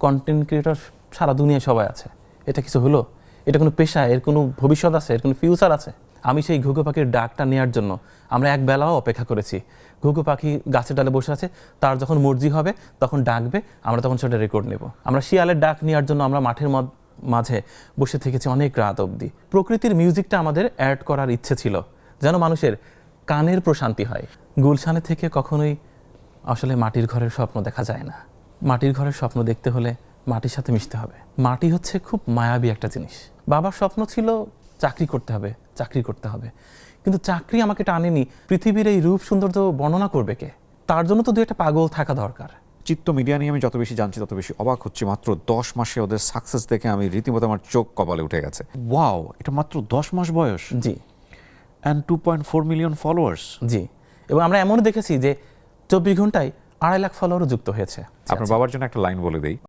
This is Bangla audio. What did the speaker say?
কন্টেন্ট ক্রিয়েটর সারা দুনিয়ায় সবাই আছে, এটা কিছু হলো? এটা কোনো পেশা, এর কোনো ভবিষ্যৎ আছে, এর কোনো ফিউচার আছে? আমি সেই ঘুঘু পাখির ডাকটা নেওয়ার জন্য আমরা এক বেলাও অপেক্ষা করেছি। ঘুঘু পাখি গাছের ডালে বসে আছে, তার যখন মর্জি হবে তখন ডাকবে, আমরা তখন সেটা রেকর্ড নেব। আমরা শিয়ালের ডাক নেওয়ার জন্য আমরা মাঠের মাঝে বসে থেকেছি অনেক রাত অবধি। প্রকৃতির মিউজিকটা আমাদের অ্যাড করার ইচ্ছে ছিল, যেন মানুষের কানের প্রশান্তি হয়। গুলশানে থেকে কখনোই আসলে মাটির ঘরের স্বপ্ন দেখা যায় না। মাটির ঘরের স্বপ্ন দেখতে হলে মাটির সাথে মিশতে হবে। মাটি হচ্ছে খুব মায়াবী একটা জিনিস। বাবার স্বপ্ন ছিল চাকরি করতে হবে, চাকরি করতে হবে, কিন্তু চাকরি আমাকে টানেনি। পৃথিবীর এই রূপ সৌন্দর্য বর্ণনা করবে কে? তার জন্য তো দু একটা পাগল থাকা দরকার। চিত্ত মিডিয়া নিয়ে আমি যত বেশি জানছি তত বেশি অবাক হচ্ছি। মাত্র 10 মাসে ওদের সাকসেস দেখে আমি রীতিমতো আমার চোখ কপালে উঠে গেছে। ওয়াও, এটা মাত্র 10 মাস বয়স, জি, অ্যান্ড 2.4 মিলিয়ন ফলোয়ার্স। জি, এবং আমরা এমনও দেখেছি যে 24 ঘন্টায় 2.5 লাখ ফলোয়ারও যুক্ত হয়েছে। আপনার বাবার জন্য একটা লাইন বলে দেই।